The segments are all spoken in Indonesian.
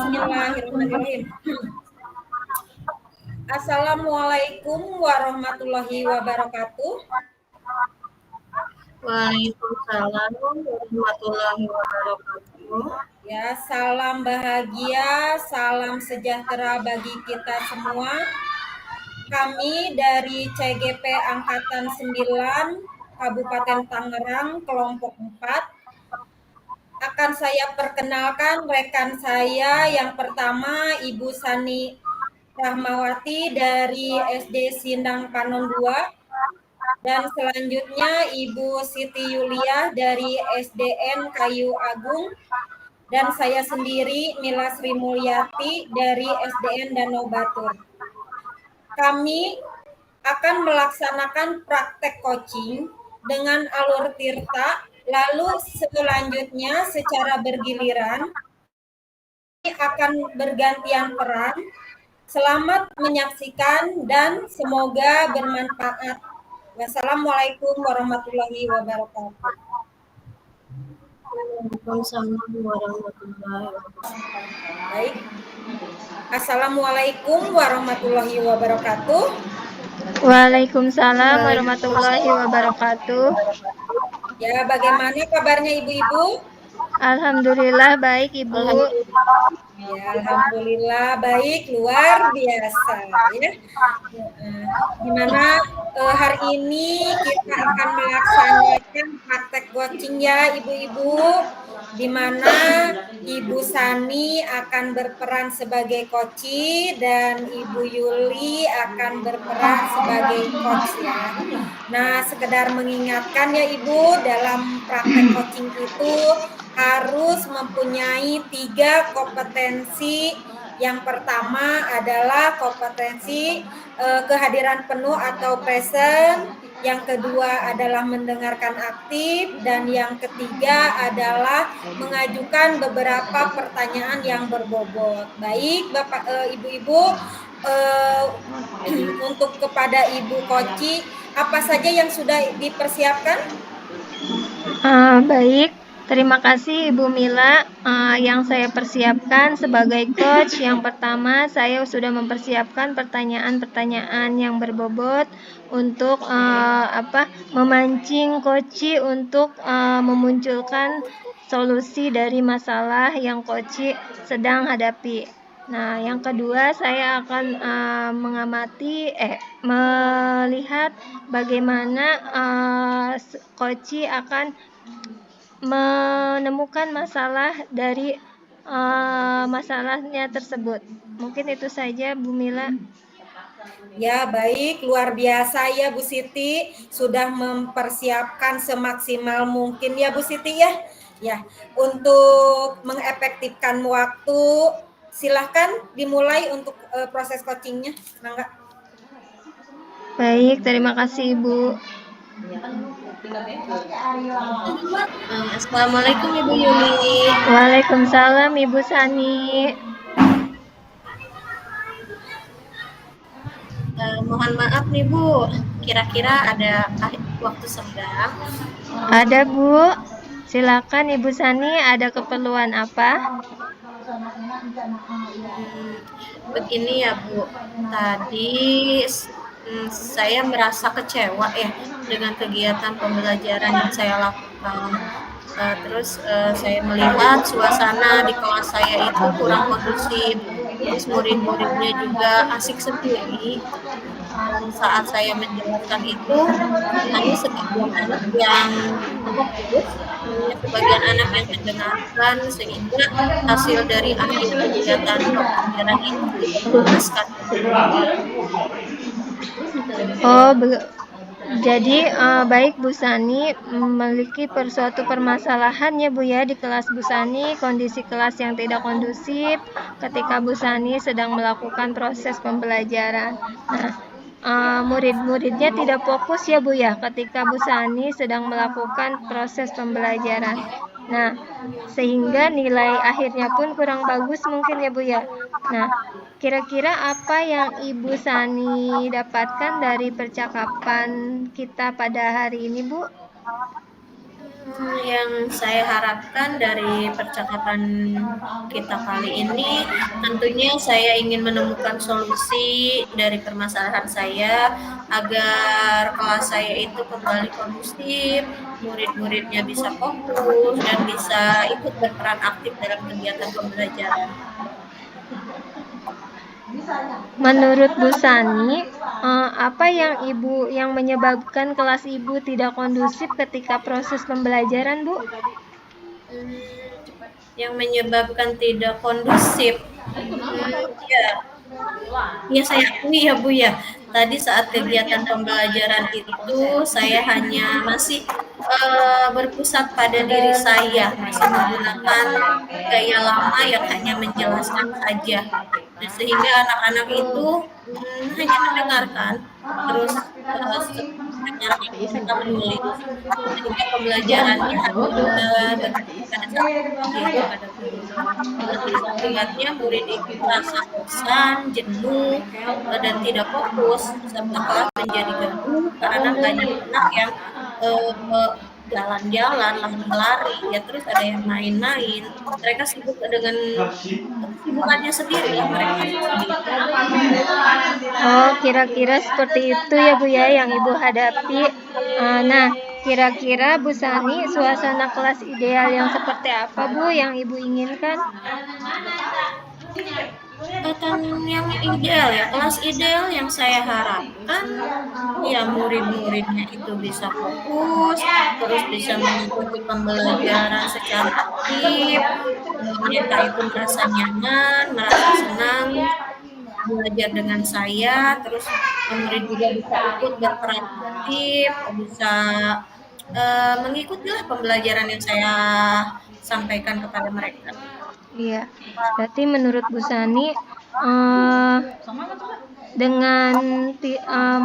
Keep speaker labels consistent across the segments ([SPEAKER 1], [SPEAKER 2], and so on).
[SPEAKER 1] Bismillahirrahmanirrahim. Assalamualaikum warahmatullahi wabarakatuh.
[SPEAKER 2] Waalaikumsalam warahmatullahi wabarakatuh.
[SPEAKER 1] Ya, salam bahagia, salam sejahtera bagi kita semua. Kami dari CGP Angkatan 9 Kabupaten Tangerang, kelompok 4. Akan saya perkenalkan rekan saya yang pertama, Ibu Sani Rahmawati dari SD Sindang Panon 2. Dan selanjutnya Ibu Siti Yuliah dari SDN Kayu Agung. Dan saya sendiri Mila Sri Mulyati dari SDN Danau Batur. Kami akan melaksanakan praktek coaching dengan alur tirta, lalu selanjutnya secara bergiliran akan bergantian peran. Selamat menyaksikan dan semoga bermanfaat. Wassalamualaikum warahmatullahi wabarakatuh.
[SPEAKER 2] Waalaikumsalam warahmatullahi wabarakatuh.
[SPEAKER 1] Baik. Assalamualaikum warahmatullahi wabarakatuh.
[SPEAKER 3] Waalaikumsalam warahmatullahi wabarakatuh.
[SPEAKER 1] Ya, bagaimana kabarnya ibu-ibu?
[SPEAKER 3] Alhamdulillah baik Ibu.
[SPEAKER 1] Ya, alhamdulillah baik, luar biasa ya. Dimana hari ini kita akan melaksanakan praktek coaching ya ibu-ibu, dimana Ibu Sani akan berperan sebagai coach dan Ibu Yuli akan berperan sebagai coach ya. Nah, sekedar mengingatkan ya Ibu, dalam praktek coaching itu harus mempunyai 3 kompetensi. Yang pertama adalah kompetensi kehadiran penuh atau present, yang kedua adalah mendengarkan aktif, dan yang ketiga adalah mengajukan beberapa pertanyaan yang berbobot. Baik Bapak Ibu-ibu, untuk kepada Ibu Koci, apa saja yang sudah dipersiapkan?
[SPEAKER 3] Baik, terima kasih Ibu Mila. Yang saya persiapkan sebagai coach, yang pertama saya sudah mempersiapkan pertanyaan-pertanyaan yang berbobot untuk memancing coach untuk memunculkan solusi dari masalah yang coach sedang hadapi. Nah, yang kedua saya akan melihat bagaimana coach akan menemukan masalah dari masalahnya tersebut. Mungkin itu saja Bu Mila.
[SPEAKER 1] Ya, baik, luar biasa ya Bu Siti, sudah mempersiapkan semaksimal mungkin ya Bu Siti ya. Ya, untuk mengefektifkan waktu, silahkan dimulai untuk proses coachingnya. Mangga.
[SPEAKER 3] Baik, terima kasih Ibu.
[SPEAKER 2] Assalamualaikum Ibu Yuli.
[SPEAKER 3] Waalaikumsalam Ibu Sani.
[SPEAKER 2] Mohon maaf nih Bu, kira-kira ada waktu senggang?
[SPEAKER 3] Ada Bu, silakan Ibu Sani, ada keperluan apa?
[SPEAKER 2] Begini ya Bu, tadi saya merasa kecewa ya dengan kegiatan pembelajaran yang saya lakukan. Terus saya melihat suasana di kelas saya itu kurang kondusif, terus murid-muridnya juga asik sendiri. Dan saat saya menjelaskan itu, hanya sebagian anak yang fokus, hanya sebagian anak yang mendengarkan, sehingga hasil dari akhir kegiatan pembelajaran itu tidak memuaskan.
[SPEAKER 3] Jadi baik Bu Sani memiliki suatu permasalahan ya Bu ya di kelas Bu Sani, kondisi kelas yang tidak kondusif ketika Bu Sani sedang melakukan proses pembelajaran. Nah, murid-muridnya tidak fokus ya Bu ya ketika Bu Sani sedang melakukan proses pembelajaran. Nah, sehingga nilai akhirnya pun kurang bagus mungkin ya Bu ya. Nah, kira-kira apa yang Ibu Sani dapatkan dari percakapan kita pada hari ini Bu?
[SPEAKER 2] Yang saya harapkan dari percakapan kita kali ini, tentunya saya ingin menemukan solusi dari permasalahan saya agar kelas saya itu kembali kondusif, murid-muridnya bisa fokus dan bisa ikut berperan aktif dalam kegiatan pembelajaran.
[SPEAKER 3] Menurut Bu Sani, apa yang menyebabkan kelas Ibu tidak kondusif ketika proses pembelajaran, Bu?
[SPEAKER 2] Yang menyebabkan tidak kondusif, ya, ya saya akui ya Bu ya. Tadi saat kegiatan pembelajaran itu saya hanya masih berpusat pada diri saya, masih menggunakan gaya lama yang hanya menjelaskan saja. Nah, sehingga anak-anak itu hanya mendengarkan, terus mendengarkan kita menulis, sehingga pembelajarannya hanya berfokus pada satu, yaitu pada guru. Akibatnya murid itu merasa bosan, jenuh, dan tidak fokus, serta kelas menjadi gaduh karena banyak anak yang jalan-jalan, lari-lari, ya terus ada yang main-main. Mereka sibuk dengan kesibukannya sendiri lah, mereka sendiri.
[SPEAKER 3] Oh, kira-kira seperti itu ya Bu ya yang Ibu hadapi. Nah, kira-kira Bu Sani, suasana kelas ideal yang seperti apa Bu yang Ibu inginkan?
[SPEAKER 2] Yang ideal ya, kelas ideal yang saya harapkan ya murid-muridnya itu bisa fokus, terus bisa mengikuti pembelajaran secara aktif, mereka itu merasa nyaman, merasa senang belajar dengan saya, terus murid juga bisa ikut berperan aktif, bisa mengikutilah pembelajaran yang saya sampaikan kepada mereka.
[SPEAKER 3] Iya, berarti menurut Bu Sani, dengan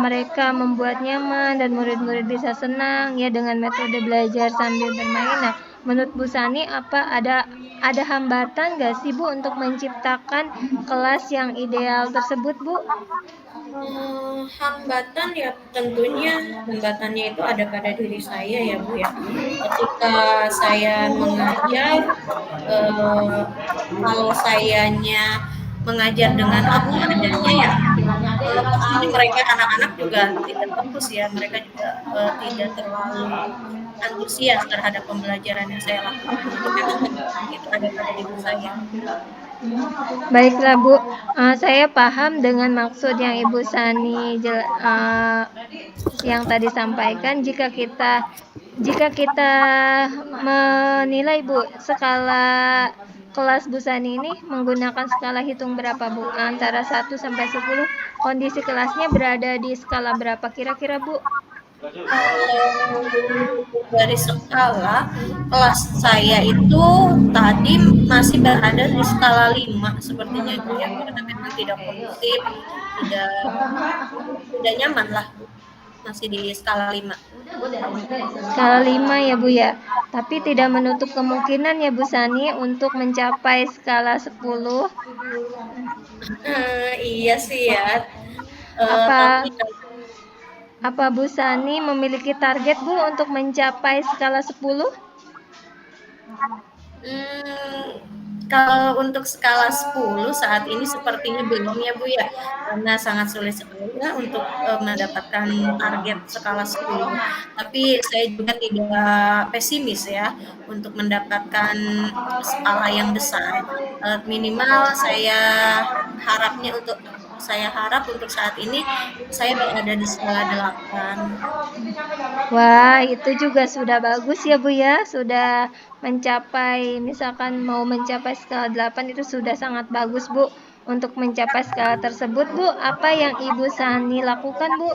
[SPEAKER 3] mereka membuat nyaman dan murid-murid bisa senang ya dengan metode belajar sambil bermain. Nah, menurut Bu Sani ada hambatan nggak sih Bu untuk menciptakan kelas yang ideal tersebut Bu?
[SPEAKER 2] Hambatan ya tentunya hambatannya itu ada pada diri saya ya Bu ya. Ketika saya mengajar, kalau sayanya mengajar dengan apa adanya ya, pastinya mereka anak-anak juga tidak fokus ya, mereka juga tidak terlalu antusias terhadap pembelajaran yang saya lakukan. Itu memang itu ada pada diri saya.
[SPEAKER 3] Baiklah Bu, saya paham dengan maksud yang Ibu Sani yang tadi sampaikan. Jika kita menilai Bu skala kelas Bu Sani ini menggunakan skala hitung berapa Bu? Antara 1 sampai 10, kondisi kelasnya berada di skala berapa kira-kira Bu?
[SPEAKER 2] Dari skala kelas saya itu tadi masih berada di skala 5 sepertinya itu ya, karena memang tidak kondusif, tidak nyaman lah, masih di skala 5.
[SPEAKER 3] Skala 5 ya Bu ya. Tapi tidak menutup kemungkinan ya Bu Sani untuk mencapai skala 10.
[SPEAKER 2] Iya sih ya.
[SPEAKER 3] Apa Bu Sani memiliki target Bu untuk mencapai skala 10?
[SPEAKER 2] Kalau untuk skala 10 saat ini sepertinya belum ya Bu ya, karena sangat sulit sekali ya untuk mendapatkan target skala 10. Tapi saya juga tidak pesimis ya untuk mendapatkan skala yang besar. Minimal saya harap untuk saat ini saya berada di skala 8.
[SPEAKER 3] Wah, itu juga sudah bagus ya Bu ya. Sudah mencapai, misalkan mau mencapai skala 8 itu sudah sangat bagus Bu. Untuk mencapai skala tersebut Bu, apa yang Ibu Sani lakukan Bu?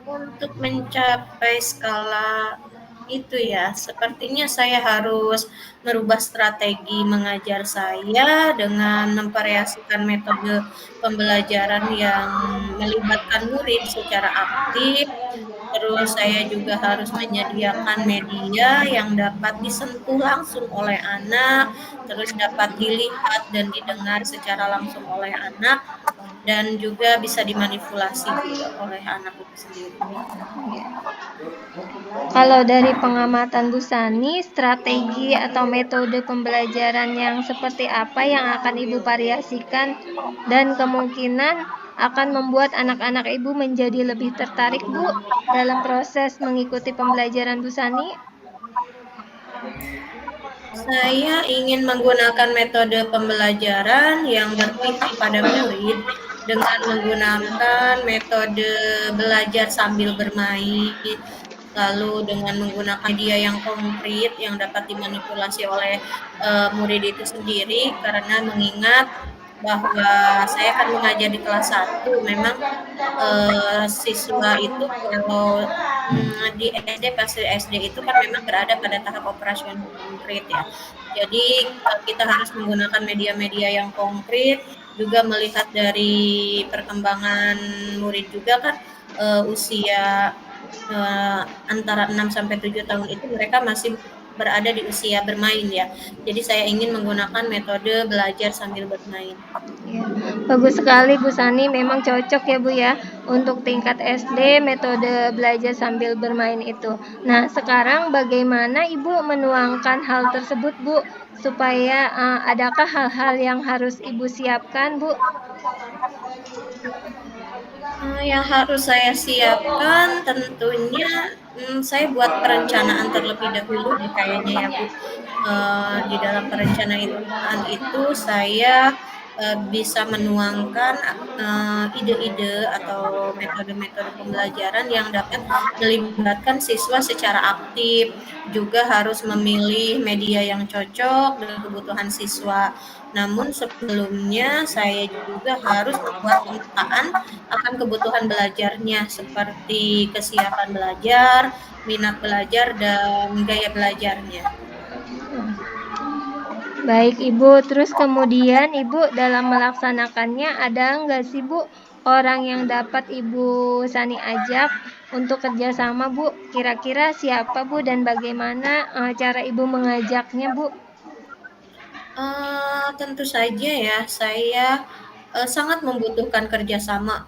[SPEAKER 2] Untuk mencapai skala itu ya, sepertinya saya harus merubah strategi mengajar saya dengan memvariasikan metode pembelajaran yang melibatkan murid secara aktif. Terus saya juga harus menyediakan media yang dapat disentuh langsung oleh anak, terus dapat dilihat dan didengar secara langsung oleh anak. dan juga bisa dimanipulasi juga oleh anak itu sendiri.
[SPEAKER 3] Kalau dari pengamatan Bu Sani, strategi atau metode pembelajaran yang seperti apa yang akan Ibu variasikan dan kemungkinan akan membuat anak-anak Ibu menjadi lebih tertarik Bu dalam proses mengikuti pembelajaran Bu Sani?
[SPEAKER 2] Saya ingin menggunakan metode pembelajaran yang berpihak pada murid dengan menggunakan metode belajar sambil bermain, lalu dengan menggunakan media yang konkret yang dapat dimanipulasi oleh murid itu sendiri, karena mengingat bahwa saya akan mengajar di kelas 1, memang siswa itu kalau di SD, pas di SD itu kan memang berada pada tahap operasional konkret ya. Jadi kita harus menggunakan media-media yang konkret, juga melihat dari perkembangan murid juga kan usia antara 6 sampai 7 tahun itu mereka masih berada di usia bermain ya. Jadi saya ingin menggunakan metode belajar sambil bermain.
[SPEAKER 3] Ya, bagus sekali Bu Sani, memang cocok ya Bu ya untuk tingkat SD metode belajar sambil bermain itu. Nah, sekarang bagaimana Ibu menuangkan hal tersebut Bu, supaya adakah hal-hal yang harus Ibu siapkan Bu?
[SPEAKER 2] Yang harus saya siapkan tentunya saya buat perencanaan terlebih dahulu deh kayaknya ya Bu. Di dalam perencanaan itu saya bisa menuangkan ide-ide atau metode-metode pembelajaran yang dapat melibatkan siswa secara aktif, juga harus memilih media yang cocok dengan kebutuhan siswa. Namun sebelumnya saya juga harus membuat pemetaan akan kebutuhan belajarnya, seperti kesiapan belajar, minat belajar, dan gaya belajarnya.
[SPEAKER 3] Baik Ibu, terus kemudian Ibu dalam melaksanakannya ada nggak sih Bu orang yang dapat Ibu Sani ajak untuk kerjasama Bu? Kira-kira siapa Bu dan bagaimana cara Ibu mengajaknya Bu?
[SPEAKER 2] Tentu saja ya, saya sangat membutuhkan kerjasama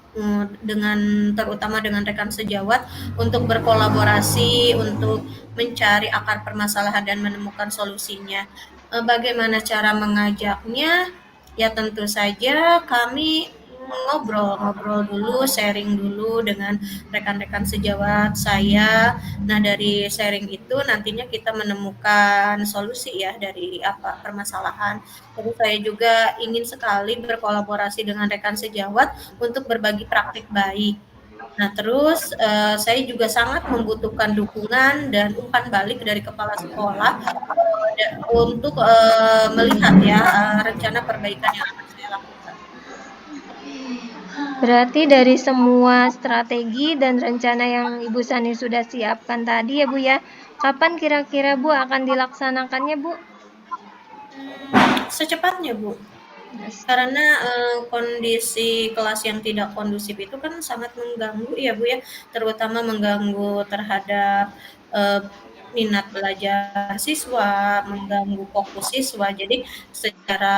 [SPEAKER 2] terutama dengan rekan sejawat untuk berkolaborasi, untuk mencari akar permasalahan dan menemukan solusinya. Bagaimana cara mengajaknya? Ya tentu saja kami ngobrol dulu, sharing dulu dengan rekan-rekan sejawat saya. Nah, dari sharing itu nantinya kita menemukan solusi ya dari apa permasalahan. Jadi saya juga ingin sekali berkolaborasi dengan rekan sejawat untuk berbagi praktik baik. Nah, terus saya juga sangat membutuhkan dukungan dan umpan balik dari kepala sekolah untuk melihat ya rencana perbaikan yang akan saya lakukan.
[SPEAKER 3] Berarti dari semua strategi dan rencana yang Ibu Sani sudah siapkan tadi ya Bu ya, kapan kira-kira Bu akan dilaksanakannya Bu?
[SPEAKER 2] Secepatnya Bu, karena kondisi kelas yang tidak kondusif itu kan sangat mengganggu ya Bu ya, terutama mengganggu terhadap minat belajar siswa, mengganggu fokus siswa. Jadi secara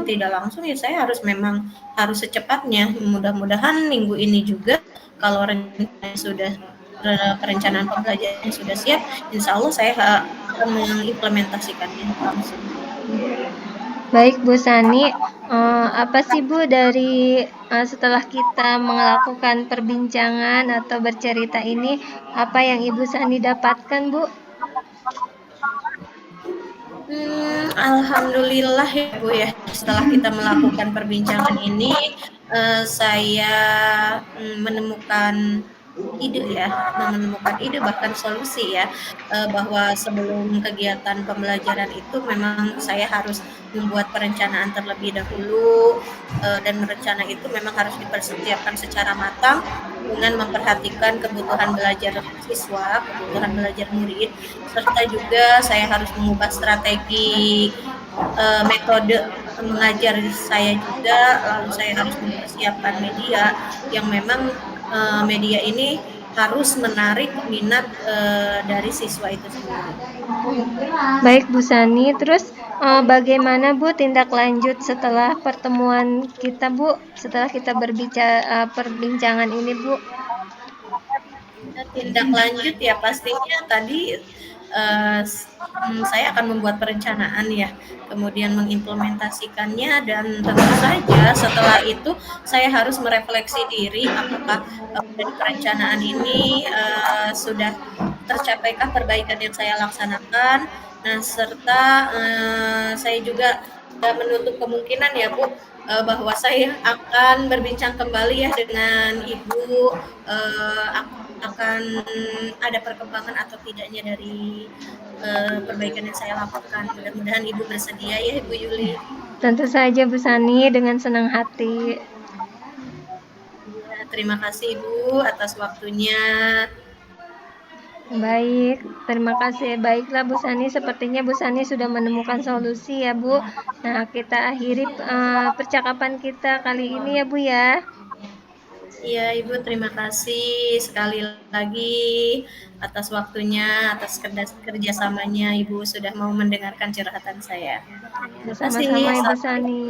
[SPEAKER 2] tidak langsung ya saya memang harus secepatnya. Mudah-mudahan minggu ini juga kalau perencanaan pembelajaran sudah siap, insya Allah saya akan mengimplementasikannya langsung.
[SPEAKER 3] Baik Bu Sani, apa sih Bu dari setelah kita melakukan perbincangan atau bercerita ini, apa yang Ibu Sani dapatkan Bu?
[SPEAKER 2] Alhamdulillah ya Bu ya, setelah kita melakukan perbincangan ini saya menemukan ide bahkan solusi ya, bahwa sebelum kegiatan pembelajaran itu memang saya harus membuat perencanaan terlebih dahulu, dan rencana itu memang harus dipersiapkan secara matang dengan memperhatikan kebutuhan belajar siswa, kebutuhan belajar murid, serta juga saya harus mengubah strategi metode mengajar saya juga, lalu saya harus mempersiapkan media yang memang media ini harus menarik minat dari siswa itu sendiri.
[SPEAKER 3] Baik Bu Sani, terus Bagaimana Bu tindak lanjut setelah pertemuan kita Bu? Setelah kita perbincangan ini Bu?
[SPEAKER 2] Tindak lanjut ya pastinya tadi saya akan membuat perencanaan ya, kemudian mengimplementasikannya, dan tentu saja setelah itu saya harus merefleksi diri apakah dari perencanaan ini sudah tercapaikah perbaikan yang saya laksanakan. Nah, serta saya juga menutup kemungkinan ya Bu, bahwa saya akan berbincang kembali ya dengan Ibu, akan ada perkembangan atau tidaknya dari perbaikan yang saya lakukan. Mudah-mudahan Ibu bersedia ya Ibu Yuli.
[SPEAKER 3] Tentu saja Bu Sani, dengan senang hati.
[SPEAKER 2] Ya, terima kasih Ibu atas waktunya.
[SPEAKER 3] Baik, terima kasih. Baiklah Bu Sani, sepertinya Bu Sani sudah menemukan solusi ya Bu. Nah, kita akhiri percakapan kita kali ini ya Bu ya.
[SPEAKER 2] Iya Ibu, terima kasih sekali lagi atas waktunya, atas kerjasamanya Ibu sudah mau mendengarkan curhatan saya. Terima kasih.
[SPEAKER 3] Sama-sama Ibu Sani.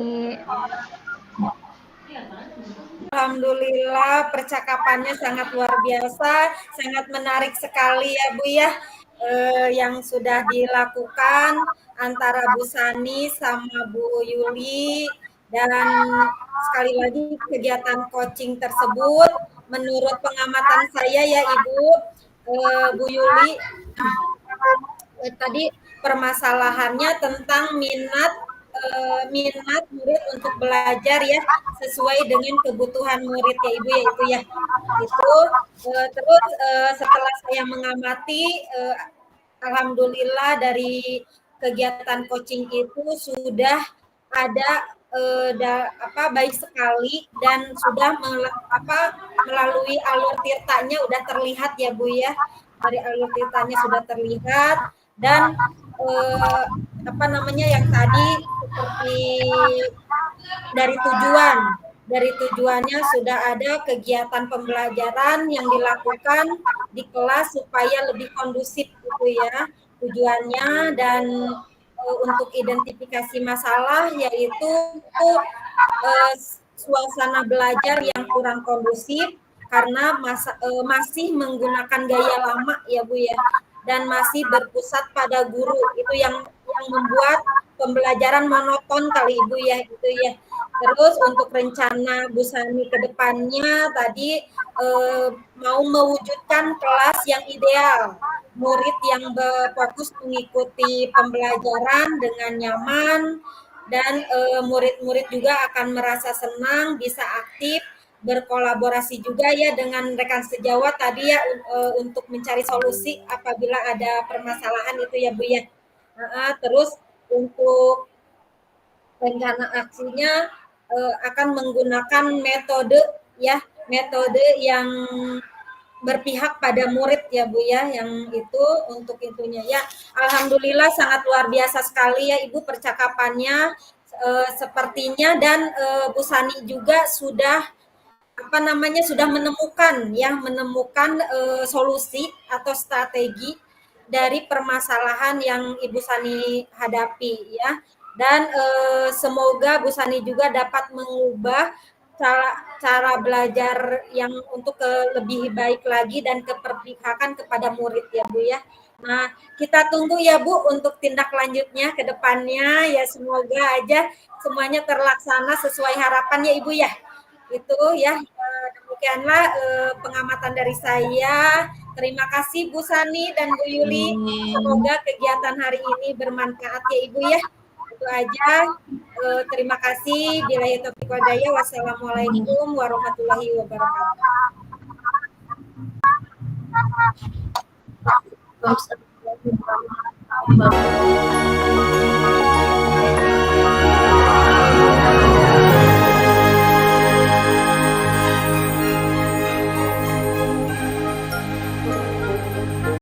[SPEAKER 1] Alhamdulillah percakapannya sangat luar biasa, sangat menarik sekali ya Bu ya, yang sudah dilakukan antara Bu Sani sama Bu Yuli. Dan sekali lagi kegiatan coaching tersebut menurut pengamatan saya ya Ibu, Bu Yuli, tadi permasalahannya tentang minat murid untuk belajar ya sesuai dengan kebutuhan murid ya Ibu ya itu ya. Itu terus setelah saya mengamati, alhamdulillah dari kegiatan coaching itu sudah ada baik sekali, dan sudah melalui alur tirtanya udah terlihat ya Bu ya, dari alur tirtanya sudah terlihat. Dan yang tadi seperti dari tujuannya sudah ada kegiatan pembelajaran yang dilakukan di kelas supaya lebih kondusif gitu ya tujuannya. Dan untuk identifikasi masalah yaitu suasana belajar yang kurang kondusif karena masih menggunakan gaya lama ya Bu ya, dan masih berpusat pada guru, itu yang membuat pembelajaran monoton kali Ibu ya itu ya. Terus untuk rencana Bu Sani ke depannya tadi mau mewujudkan kelas yang ideal, murid yang berfokus mengikuti pembelajaran dengan nyaman, dan murid-murid juga akan merasa senang, bisa aktif, berkolaborasi juga ya dengan rekan sejawat tadi ya untuk mencari solusi apabila ada permasalahan itu ya Bu ya. Terus untuk rencana aksinya akan menggunakan metode yang berpihak pada murid ya Bu ya, yang itu untuk itunya ya. Alhamdulillah sangat luar biasa sekali ya Ibu percakapannya sepertinya, dan Bu Sani juga sudah menemukan solusi atau strategi dari permasalahan yang Ibu Sani hadapi ya. Dan semoga Bu Sani juga dapat mengubah cara belajar yang untuk lebih baik lagi dan keberpihakan kepada murid ya Bu ya. Nah, kita tunggu ya Bu untuk tindak lanjutnya ke depannya ya, semoga aja semuanya terlaksana sesuai harapan ya Ibu ya. Itu ya, demikianlah pengamatan dari saya. Terima kasih Bu Sani dan Bu Yuli. Semoga kegiatan hari ini bermanfaat ya Ibu ya. Itu aja. Terima kasih. Billahi taufiq wal hidayah. Wassalamualaikum warahmatullahi wabarakatuh.